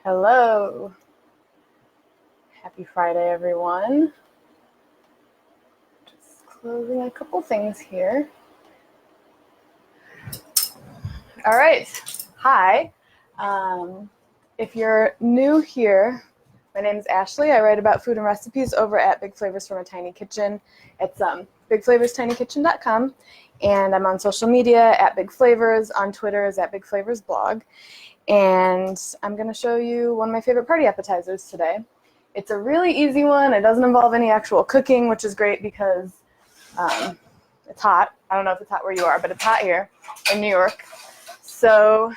Hello. Happy Friday, everyone. Just closing a couple things here. All right. Hi. If you're new here, my name is Ashley. I write about food and recipes over at Big Flavors from a Tiny Kitchen. It's bigflavorstinyKitchen.com, and I'm on social media at Big Flavors. On Twitter is at Big Flavors Blog. And I'm going to show you one of my favorite party appetizers today. It's a really easy one. It doesn't involve any actual cooking, which is great because it's hot. I don't know if it's hot where you are, but it's hot here in New York. So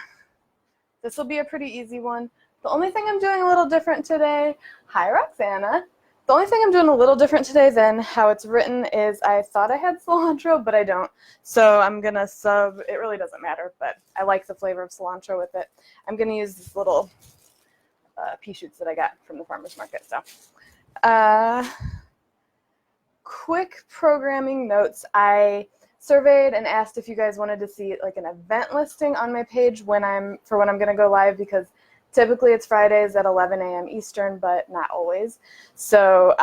this will be a pretty easy one. The only thing I'm doing a little different today, hi Roxana. The only thing I'm doing a little different today than how it's written is I thought I had cilantro, but I don't. So I'm going to it really doesn't matter, but I like the flavor of cilantro with it. I'm going to use this little pea shoots that I got from the farmer's market. So quick programming notes. I surveyed and asked if you guys wanted to see like an event listing on my page when I'm going to go live, because typically it's Fridays at 11 a.m. Eastern, but not always. So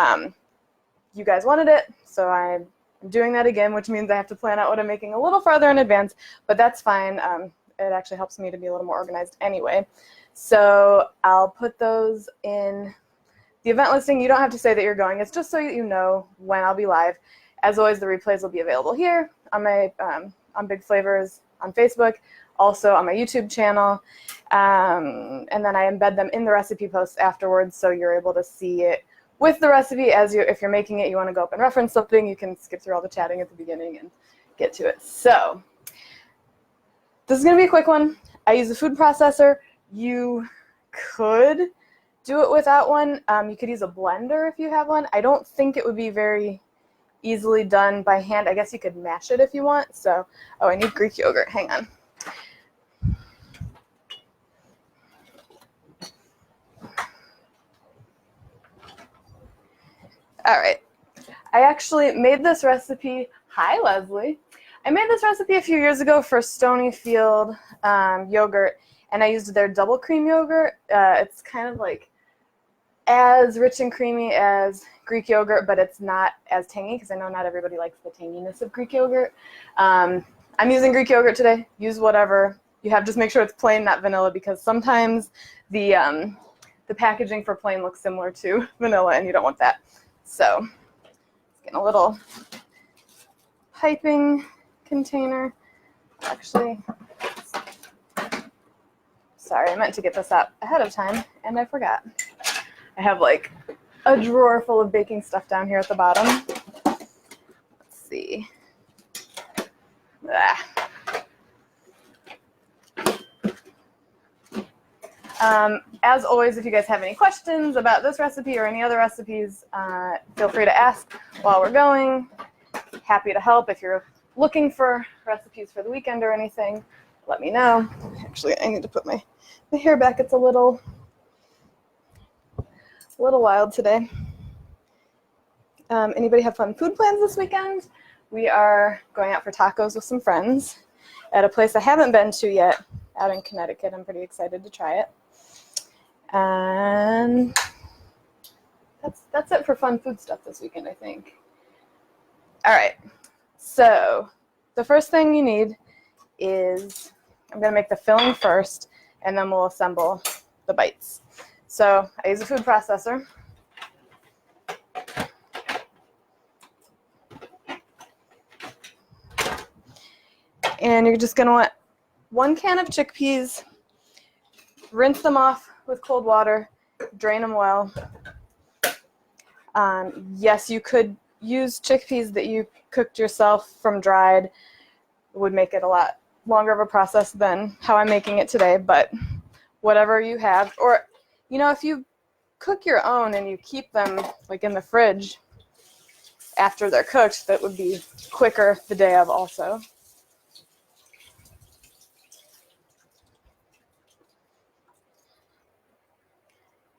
you guys wanted it, so I'm doing that again, which means I have to plan out what I'm making a little farther in advance, but that's fine. It actually helps me to be a little more organized anyway. So I'll put those in the event listing. You don't have to say that you're going. It's just so you know when I'll be live. As always, the replays will be available here on my on Big Flavors on Facebook, also on my YouTube channel, and then I embed them in the recipe posts afterwards, so you're able to see it with the recipe. If you're making it, you want to go up and reference something, you can skip through all the chatting at the beginning and get to it. So this is going to be a quick one. I use a food processor. You could do it without one. You could use a blender if you have one. I don't think it would be very easily done by hand. I guess you could mash it if you want. So, I need Greek yogurt. Hang on. All right. I actually made this recipe. Hi, Leslie. I made this recipe a few years ago for Stonyfield yogurt, and I used their double cream yogurt. It's kind of like as rich and creamy as Greek yogurt, but it's not as tangy, because I know not everybody likes the tanginess of Greek yogurt. I'm using Greek yogurt today. Use whatever you have. Just make sure it's plain, not vanilla, because sometimes the packaging for plain looks similar to vanilla, and you don't want that. So it's getting a little piping container. Actually, sorry, I meant to get this up ahead of time, and I forgot. I have like a drawer full of baking stuff down here at the bottom. Let's see. As always, if you guys have any questions about this recipe or any other recipes, feel free to ask while we're going. Happy to help. If you're looking for recipes for the weekend or anything, let me know. Actually, I need to put my hair back. It's a little wild today. Anybody have fun food plans this weekend? We are going out for tacos with some friends at a place I haven't been to yet out in Connecticut. I'm pretty excited to try it. And that's it for fun food stuff this weekend, I think. All right. So the first thing you need is, I'm going to make the filling first, and then we'll assemble the bites. So I use a food processor. And you're just going to want 1 can of chickpeas. Rinse them off with cold water. Drain them well. Yes, you could use chickpeas that you cooked yourself from dried. It would make it a lot longer of a process than how I'm making it today, but whatever you have. Or, if you cook your own and you keep them like in the fridge after they're cooked, that would be quicker the day of also.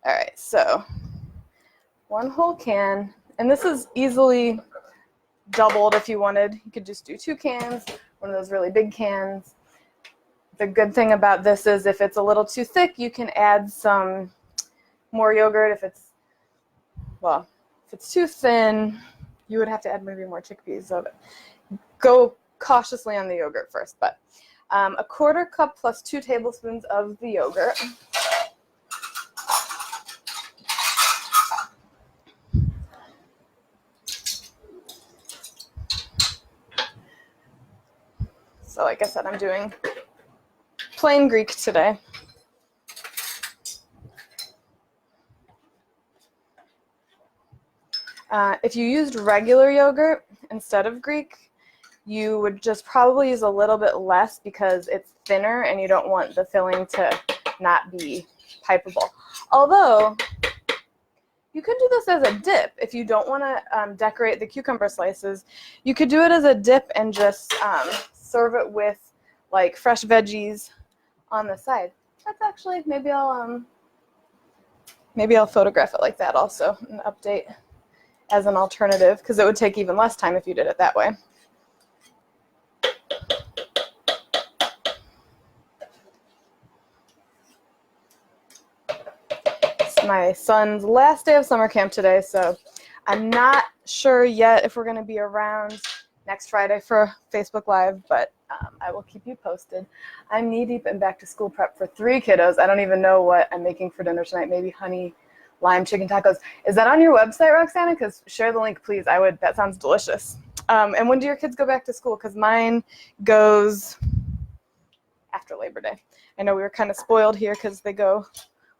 All right, so 1 whole can, and this is easily doubled if you wanted. You could just do 2 cans, one of those really big cans. The good thing about this is if it's a little too thick, you can add some more yogurt. If it's too thin, you would have to add maybe more chickpeas. So go cautiously on the yogurt first. But a quarter cup plus 2 tablespoons of the yogurt. So like I said, I'm doing plain Greek today. If you used regular yogurt instead of Greek, you would just probably use a little bit less because it's thinner and you don't want the filling to not be pipeable. Although, you could do this as a dip. If you don't want to decorate the cucumber slices, you could do it as a dip and just serve it with like fresh veggies on the side. That's actually, maybe I'll photograph it like that also and update as an alternative, because it would take even less time if you did it that way. It's my son's last day of summer camp today, so I'm not sure yet if we're going to be around next Friday for Facebook Live, but I will keep you posted. I'm knee-deep in back-to-school prep for 3 kiddos. I don't even know what I'm making for dinner tonight. Maybe honey lime chicken tacos. Is that on your website, Roxana? Because share the link, please. That sounds delicious. And when do your kids go back to school? Because mine goes after Labor Day. I know we were kind of spoiled here because they go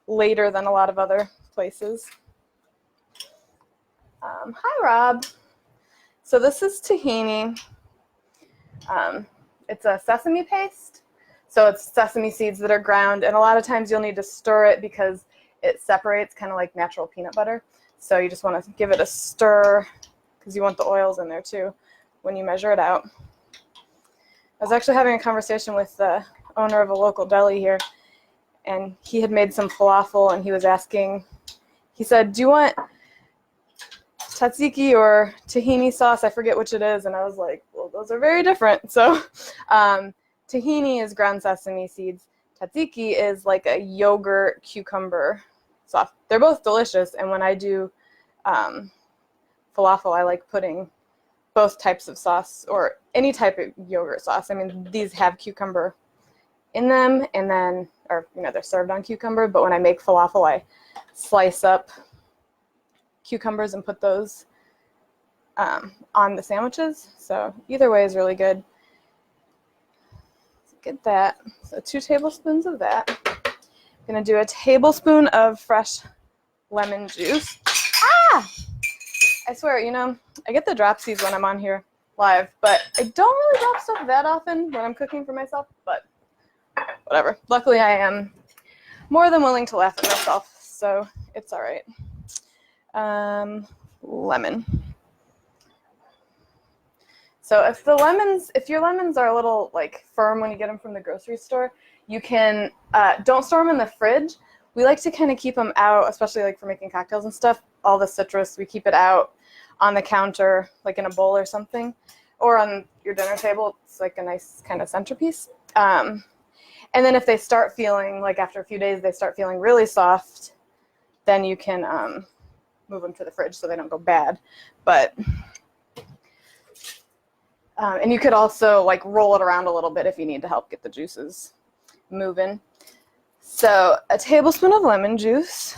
later than a lot of other places. Hi, Rob. So this is tahini. It's a sesame paste. So it's sesame seeds that are ground, and a lot of times you'll need to stir it because it separates, kind of like natural peanut butter. So you just want to give it a stir because you want the oils in there too when you measure it out. I was actually having a conversation with the owner of a local deli here, and he had made some falafel, and he was asking, he said, do you want tzatziki or tahini sauce? I forget which it is. And I was like, well, those are very different. So tahini is ground sesame seeds. Tzatziki is like a yogurt cucumber sauce. They're both delicious, and when I do falafel, I like putting both types of sauce or any type of yogurt sauce. I mean, these have cucumber in them, and then, or they're served on cucumber, but when I make falafel, I slice up cucumbers and put those on the sandwiches. So either way is really good. Get that. So 2 tablespoons of that. I'm going to do a tablespoon of fresh lemon juice. Ah! I swear, I get the dropsies when I'm on here live, but I don't really drop stuff that often when I'm cooking for myself, but whatever. Luckily, I am more than willing to laugh at myself, so it's all right. Lemon. So if your lemons are a little like firm when you get them from the grocery store, you can, don't store them in the fridge. We like to kind of keep them out, especially like for making cocktails and stuff. All the citrus, we keep it out on the counter, like in a bowl or something, or on your dinner table. It's like a nice kind of centerpiece. And then if they start feeling, like after a few days, they start feeling really soft, then you can move them to the fridge so they don't go bad. But and you could also like roll it around a little bit if you need to help get the juices moving. So a tablespoon of lemon juice.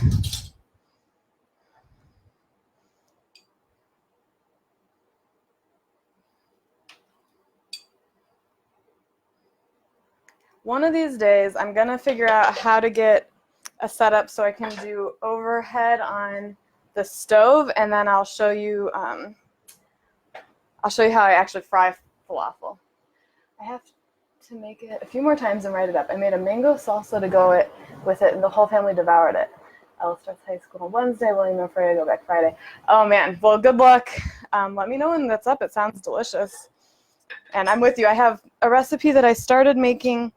One of these days, I'm going to figure out how to get a setup so I can do overhead on the stove, and then I'll show you how I actually fry falafel. I have to make it a few more times and write it up. I made a mango salsa to go with it, and the whole family devoured it. Ella starts high school on Wednesday, William and Freya go back Friday. Oh man, well, good luck. Let me know when that's up. It sounds delicious. And I'm with you. I have a recipe that I started making,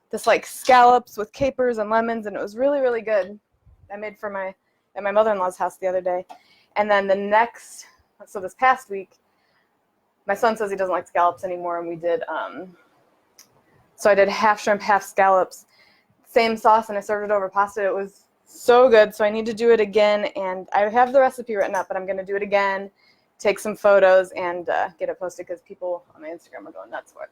this like scallops with capers and lemons, and it was really, really good. I made at my mother-in-law's house the other day. And then this past week, my son says he doesn't like scallops anymore, and we did So I did half shrimp, half scallops, same sauce, and I served it over pasta. It was so good. So I need to do it again, and I have the recipe written up, but I'm going to do it again, take some photos, and get it posted because people on my Instagram are going nuts for it.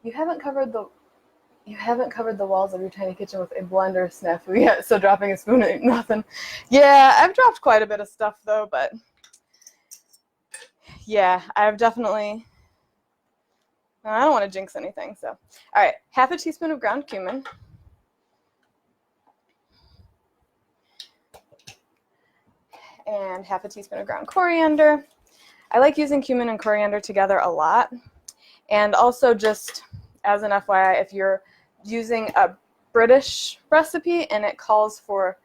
You haven't covered the walls of your tiny kitchen with a blender snafu yet, so dropping a spoon ain't nothing. Yeah, I've dropped quite a bit of stuff though, but yeah, I've definitely, I don't want to jinx anything, so. All right, half a teaspoon of ground cumin. And half a teaspoon of ground coriander. I like using cumin and coriander together a lot. And also, just as an FYI, if you're using a British recipe and it calls for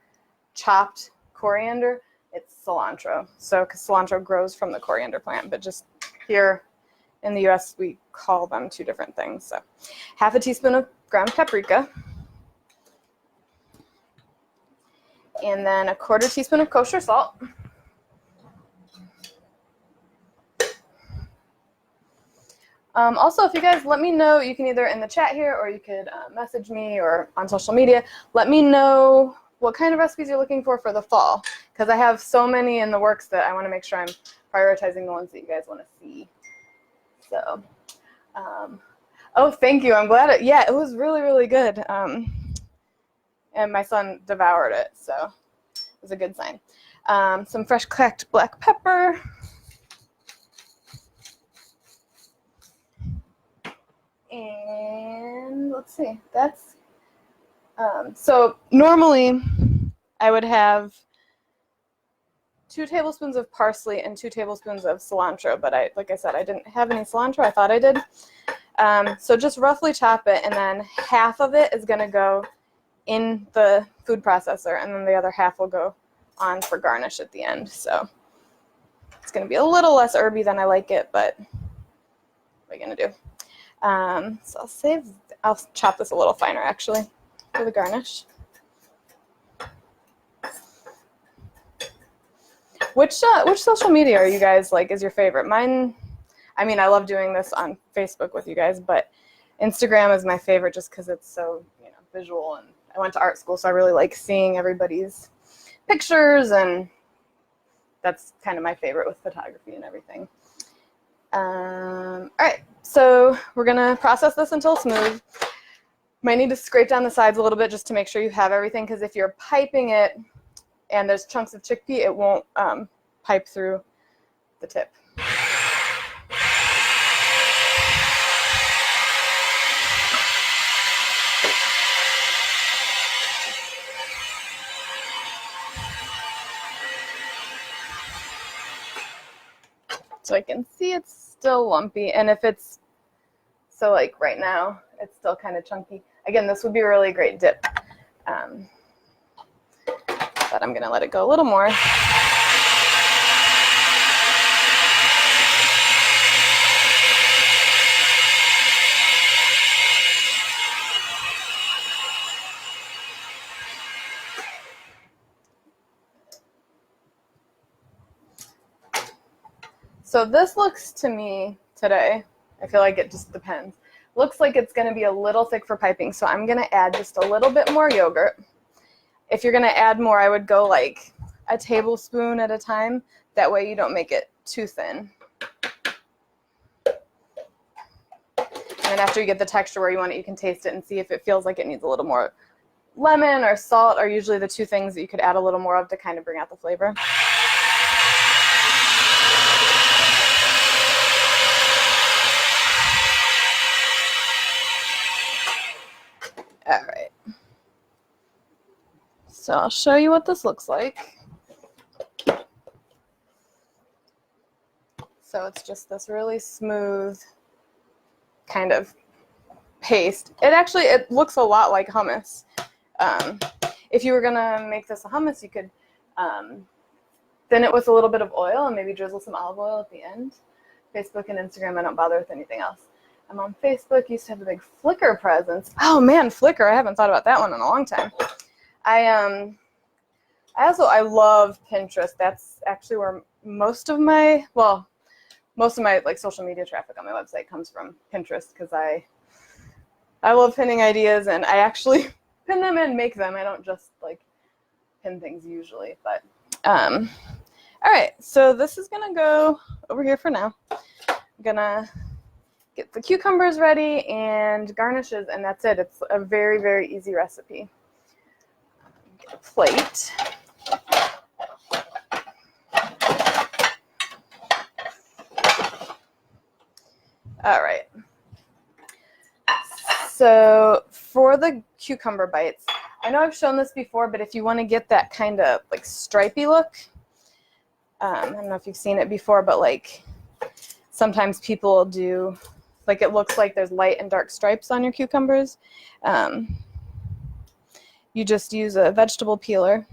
chopped coriander, it's cilantro. So, because cilantro grows from the coriander plant, but just here in the US, we call them two different things. So, half a teaspoon of ground paprika. And then a quarter teaspoon of kosher salt. Also, if you guys let me know, you can either in the chat here or you could message me or on social media. Let me know what kind of recipes you're looking for the fall, because I have so many in the works that I want to make sure I'm prioritizing the ones that you guys want to see. So, oh, thank you. I'm glad yeah, it was really, really good. And my son devoured it, so it was a good sign. Some fresh cracked black pepper. And let's see, that's, so normally I would have 2 tablespoons of parsley and 2 tablespoons of cilantro, but like I said, I didn't have any cilantro. I thought I did. So just roughly chop it, and then half of it is going to go in the food processor, and then the other half will go on for garnish at the end. So it's going to be a little less herby than I like it, but what are you going to do? So I'll chop this a little finer actually for the garnish. Which social media are you guys is your favorite? Mine, I mean, I love doing this on Facebook with you guys, but Instagram is my favorite just because it's so, visual, and I went to art school, so I really like seeing everybody's pictures, and that's kind of my favorite with photography and everything. All right, so we're gonna process this until smooth. Might need to scrape down the sides a little bit just to make sure you have everything, because if you're piping it and there's chunks of chickpea, it won't pipe through the tip. So I can see it's still lumpy, and if it's, so right now, it's still kind of chunky. Again, this would be a really great dip, but I'm gonna let it go a little more. So this looks to me today, I feel like it just depends. Looks like it's going to be a little thick for piping, so I'm going to add just a little bit more yogurt. If you're going to add more, I would go a tablespoon at a time. That way you don't make it too thin. And then after you get the texture where you want it, you can taste it and see if it feels like it needs a little more lemon or salt, are usually the two things that you could add a little more of to kind of bring out the flavor. All right, so I'll show you what this looks like. So it's just this really smooth kind of paste. It looks a lot like hummus. If you were gonna make this a hummus, you could thin it with a little bit of oil and maybe drizzle some olive oil at the end. Facebook and Instagram, I don't bother with anything else. I'm on Facebook, used to have a big Flickr presence. Oh man, Flickr, I haven't thought about that one in a long time. I love Pinterest. That's actually where most of my social media traffic on my website comes from, Pinterest, because I I love pinning ideas, and I actually pin them and make them. I don't just like pin things usually, but all right, so this is gonna go over here for now. I'm gonna get the cucumbers ready and garnishes, and that's it. It's a very, very easy recipe. Get a plate. All right. So for the cucumber bites, I know I've shown this before, but if you want to get that kind of like stripy look, I don't know if you've seen it before, but like sometimes people do, like it looks like there's light and dark stripes on your cucumbers. You just use a vegetable peeler.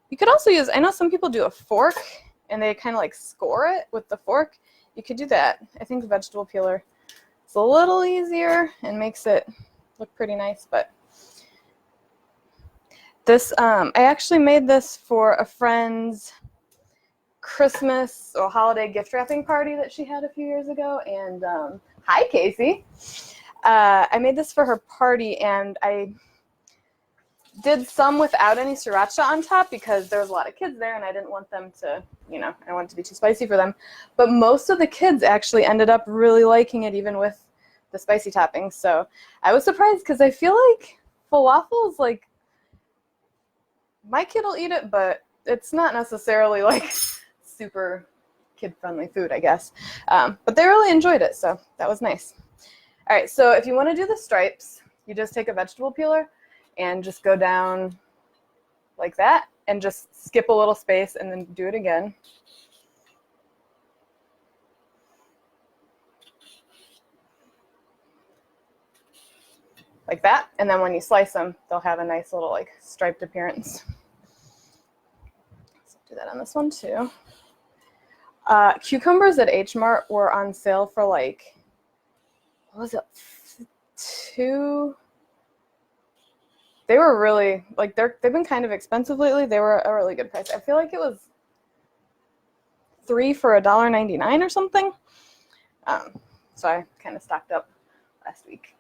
You could also use, I know some people do a fork and they kind of like score it with the fork. You could do that. I think the vegetable peeler is a little easier and makes it look pretty nice, but this, I actually made this for a friend's Christmas or holiday gift wrapping party that she had a few years ago, and hi Casey. I made this for her party, and I did some without any sriracha on top because there was a lot of kids there and I didn't want them to, you know, I wanted it to be too spicy for them. But most of the kids actually ended up really liking it even with the spicy toppings. So I was surprised because I feel like falafel is like, my kid will eat it, but it's not necessarily like super kid-friendly food, I guess. But they really enjoyed it, so that was nice. All right, so if you want to do the stripes, you just take a vegetable peeler and just go down like that and just skip a little space and then do it again. Like that, and then when you slice them, they'll have a nice little like striped appearance. So do that on this one too. Cucumbers at H Mart were on sale for like, what was it, they were really, like, they've been kind of expensive lately. They were a really good price. I feel like it was 3 for $1.99 or something. So I kind of stocked up last week.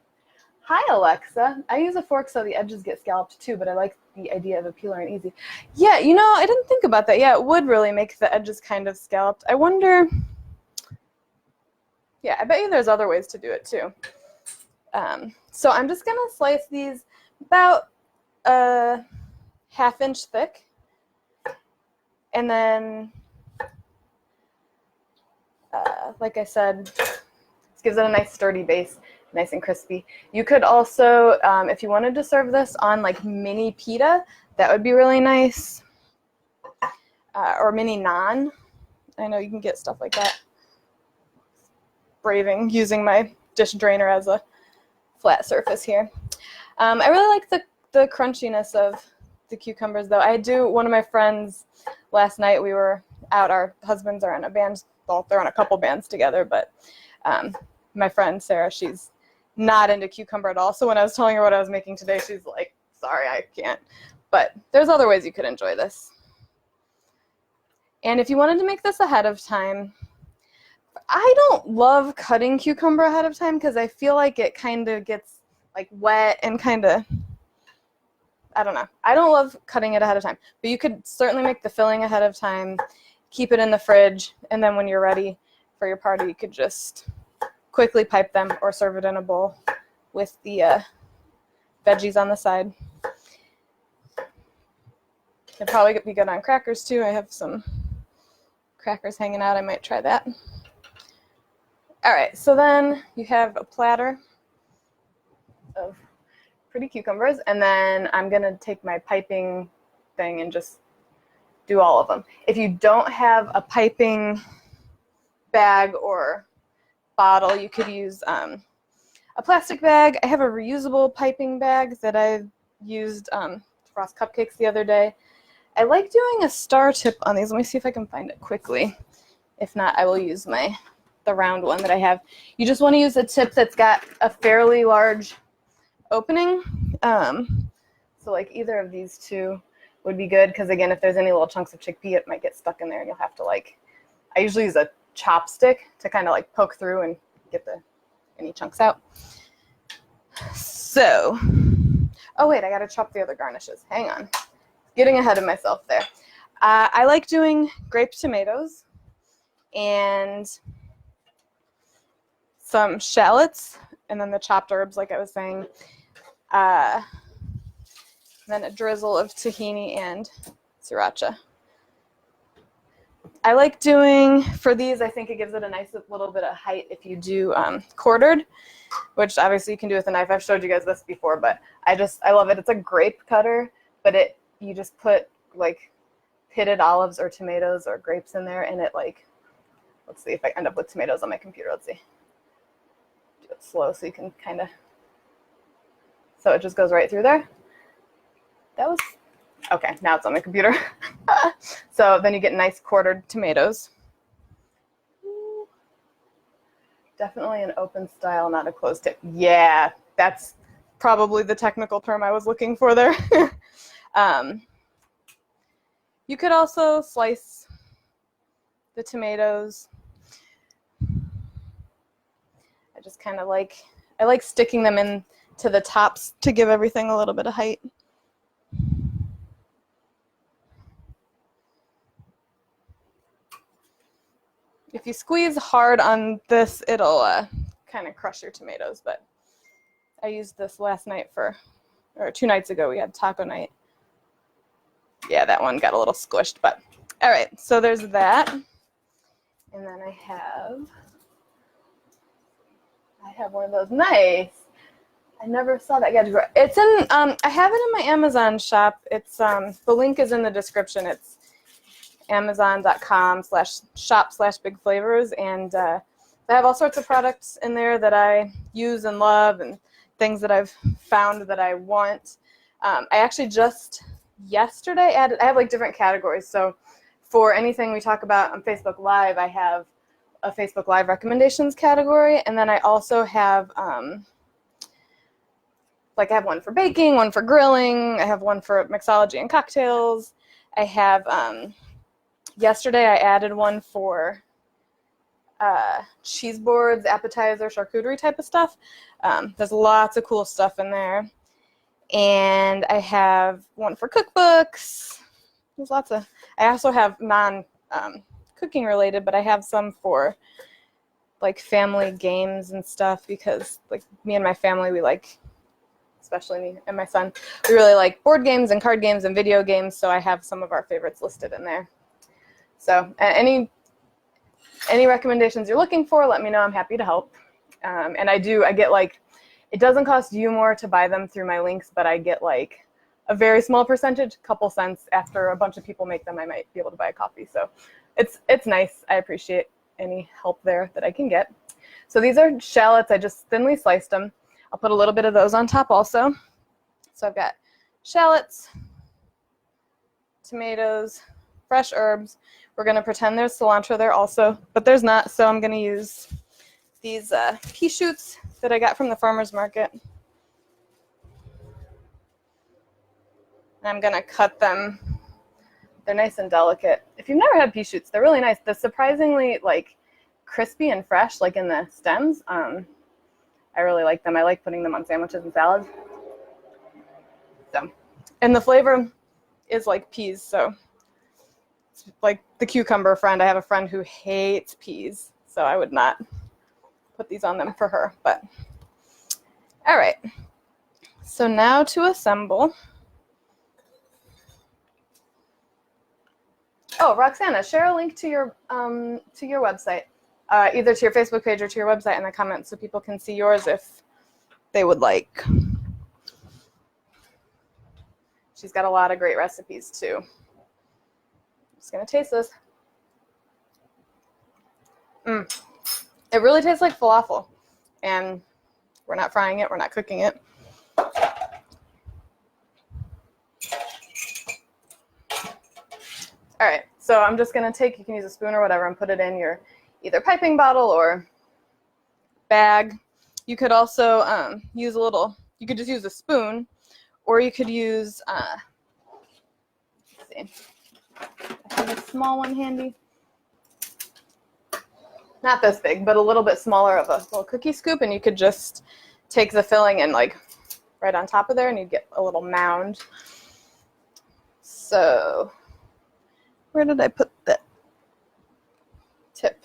Hi, Alexa. I use a fork so the edges get scalloped too, but I like the idea of a peeler and easy. Yeah, you know, I didn't think about that. Yeah, it would really make the edges kind of scalloped. I wonder, yeah, I bet you there's other ways to do it too. So I'm just going to slice these about a ½ inch thick, and then like I said, this gives it a nice sturdy base, nice and crispy. You could also, if you wanted to serve this on like mini pita, that would be really nice, or mini naan. I know you can get stuff like that. Braving using my dish drainer as a flat surface here. I really like the crunchiness of the cucumbers, though. I do, one of my friends last night, we were out, our husbands are in a band, well, they're on a couple bands together, but my friend Sarah, she's not into cucumber at all, so when I was telling her what I was making today, she's like, sorry, I can't. But there's other ways you could enjoy this. And if you wanted to make this ahead of time, I don't love cutting cucumber ahead of time because I feel like it kind of gets like wet and kind of, I don't know. I don't love cutting it ahead of time, but you could certainly make the filling ahead of time, keep it in the fridge, and then when you're ready for your party, you could just quickly pipe them or serve it in a bowl with the veggies on the side. It'd probably be good on crackers too. I have some crackers hanging out. I might try that. All right, so then you have a platter of pretty cucumbers, and then I'm gonna take my piping thing and just do all of them. If you don't have a piping bag or bottle, you could use a plastic bag. I have a reusable piping bag that I used to frost cupcakes the other day. I like doing a star tip on these. Let me see if I can find it quickly. If not, I will use the round one that I have. You just want to use a tip that's got a fairly large opening. So like either of these two would be good, because again, if there's any little chunks of chickpea, it might get stuck in there and you'll have to like, I usually use a chopstick to kind of like poke through and get any chunks out. So, oh wait, I gotta chop the other garnishes. Hang on. Getting ahead of myself there. I like doing grape tomatoes and some shallots, and then the chopped herbs, like I was saying. Then a drizzle of tahini and sriracha. I like doing, for these, I think it gives it a nice little bit of height if you do quartered, which obviously you can do with a knife. I've showed you guys this before, but I love it. It's a grape cutter, but you just put like pitted olives or tomatoes or grapes in there, and it like, let's see if I end up with tomatoes on my computer. Let's see. Do it slow so you can kind of, so it just goes right through there. That was, okay, now it's on my computer. So then you get nice quartered tomatoes. Ooh. Definitely an open style, not a closed tip. Yeah, that's probably the technical term I was looking for there. You could also slice the tomatoes. I just kind of I like sticking them in to the tops to give everything a little bit of height. If you squeeze hard on this, it'll kind of crush your tomatoes, but I used this last night or 2 nights ago, we had taco night. Yeah, that one got a little squished, but all right, so there's that. And then I have one of those. Nice. I never saw that yet. It's in, I have it in my Amazon shop. It's, the link is in the description. It's amazon.com/shop/bigflavors, and they have all sorts of products in there that I use and love, and things that I've found that I want. I actually just yesterday I have like different categories. So for anything we talk about on Facebook Live, I have a Facebook Live recommendations category, and then I also have I have one for baking, one for grilling, I have one for mixology and cocktails. I have yesterday I added one for cheese boards, appetizer, charcuterie type of stuff. There's lots of cool stuff in there. And I have one for cookbooks. There's lots of, I also have non-cooking related, but I have some for like family games and stuff, because like me and my family, we like, especially me and my son, we really like board games and card games and video games, so I have some of our favorites listed in there. So any recommendations you're looking for, let me know. I'm happy to help. And I get like, it doesn't cost you more to buy them through my links, but I get like a very small percentage, couple cents. After a bunch of people make them, I might be able to buy a coffee. So it's nice. I appreciate any help there that I can get. So these are shallots. I just thinly sliced them. I'll put a little bit of those on top also. So I've got shallots, tomatoes, fresh herbs. We're going to pretend there's cilantro there also, but there's not, so I'm going to use these pea shoots that I got from the farmer's market. And I'm going to cut them. They're nice and delicate. If you've never had pea shoots, they're really nice. They're surprisingly like crispy and fresh, like in the stems. I really like them. I like putting them on sandwiches and salads. So, and the flavor is like peas, so it's like the cucumber friend. I have a friend who hates peas, so I would not put these on them for her. But all right, so now to assemble. Oh, Roxana, share a link to your website, either to your Facebook page or to your website in the comments, so people can see yours if they would like. She's got a lot of great recipes too. I'm just gonna taste this. It really tastes like falafel, and we're not frying it, we're not cooking it. All right, so I'm just gonna take, you can use a spoon or whatever, and put it in your either piping bottle or bag. You could also use you could just use a spoon, or you could use, let's see, I have a small one handy. Not this big, but a little bit smaller of a little cookie scoop, and you could just take the filling and like right on top of there, and you get a little mound. So where did I put that tip?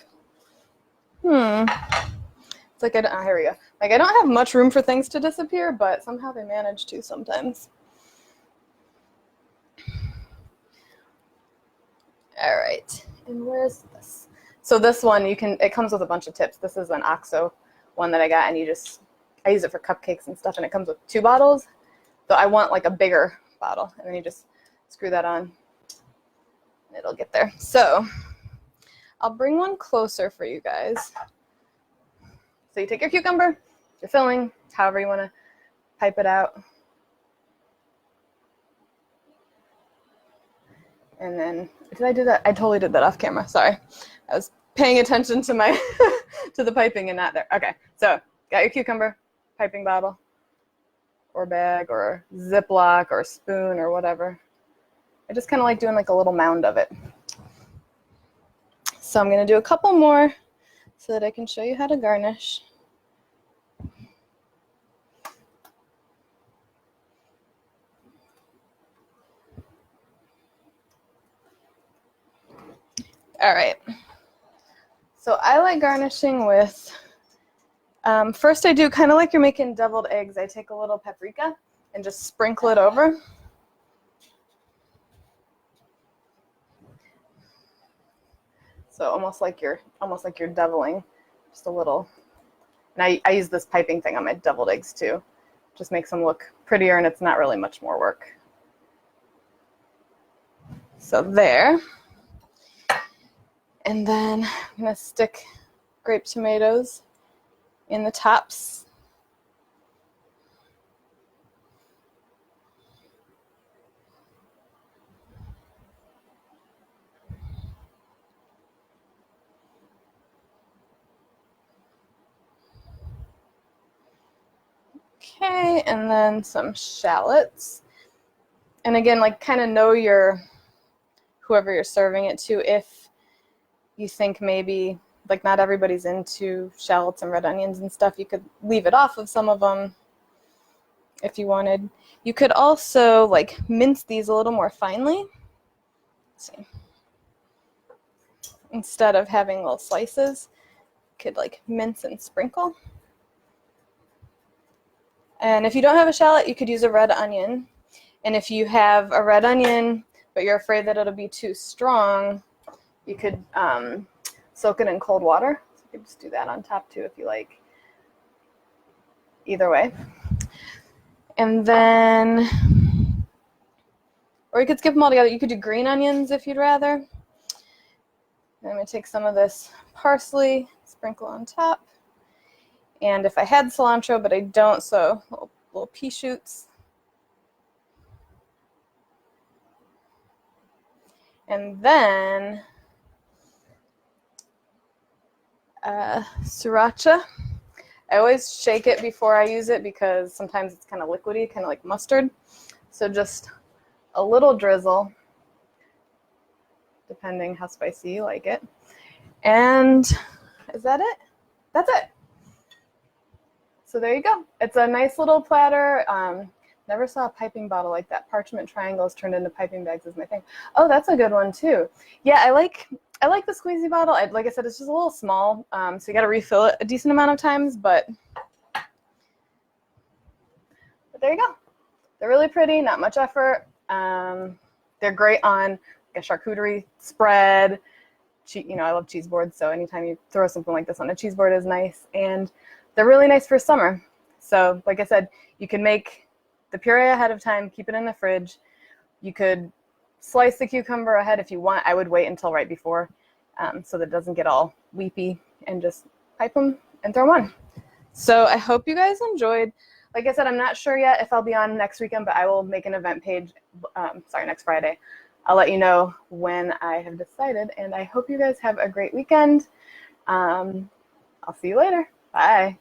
It's like, here we go. Like, I don't have much room for things to disappear, but somehow they manage to sometimes. All right, and where's this? So this one, it comes with a bunch of tips. This is an OXO one that I got, and I use it for cupcakes and stuff, and it comes with 2 bottles. So I want like a bigger bottle, and then you just screw that on, and it'll get there. So I'll bring one closer for you guys. So you take your cucumber, your filling, however you want to pipe it out. And then, did I do that? I totally did that off camera. Sorry. I was paying attention to my to the piping and not there. Okay, so got your cucumber, piping bottle, or bag, or Ziploc, or spoon, or whatever. I just kind of like doing like a little mound of it. So I'm going to do a couple more so that I can show you how to garnish. All right. So I like garnishing with, first I do kind of like you're making deviled eggs. I take a little paprika and just sprinkle it over. So almost like you're deviling, just a little. And I use this piping thing on my deviled eggs too. Just makes them look prettier, and it's not really much more work. So there. And then I'm going to stick grape tomatoes in the tops. Okay, and then some shallots. And again, like kind of know whoever you're serving it to. If you think maybe like not everybody's into shallots and red onions and stuff, you could leave it off of some of them if you wanted. You could also like mince these a little more finely. Let's see. Instead of having little slices, you could like mince and sprinkle. And if you don't have a shallot, you could use a red onion. And if you have a red onion, but you're afraid that it'll be too strong, you could soak it in cold water. So you could just do that on top too if you like. Either way. And then, or you could skip them all together. You could do green onions if you'd rather. I'm going to take some of this parsley, sprinkle on top. And if I had cilantro, but I don't, so little pea shoots. And then sriracha. I always shake it before I use it because sometimes it's kind of liquidy, kind of like mustard. So just a little drizzle, depending how spicy you like it. And is that it? That's it. So there you go. It's a nice little platter. Never saw a piping bottle like that. Parchment triangles turned into piping bags is my thing. Oh, that's a good one too. Yeah, I like the squeezy bottle. Like I said, it's just a little small, so you got to refill it a decent amount of times. But there you go. They're really pretty. Not much effort. They're great on like a charcuterie spread. I love cheese boards, so anytime you throw something like this on a cheese board is nice. And they're really nice for summer. So like I said, you can make the puree ahead of time, keep it in the fridge. You could slice the cucumber ahead if you want. I would wait until right before so that it doesn't get all weepy, and just pipe them and throw them on. So I hope you guys enjoyed. Like I said, I'm not sure yet if I'll be on next weekend, but I will make an event page, next Friday. I'll let you know when I have decided, and I hope you guys have a great weekend. I'll see you later. Bye.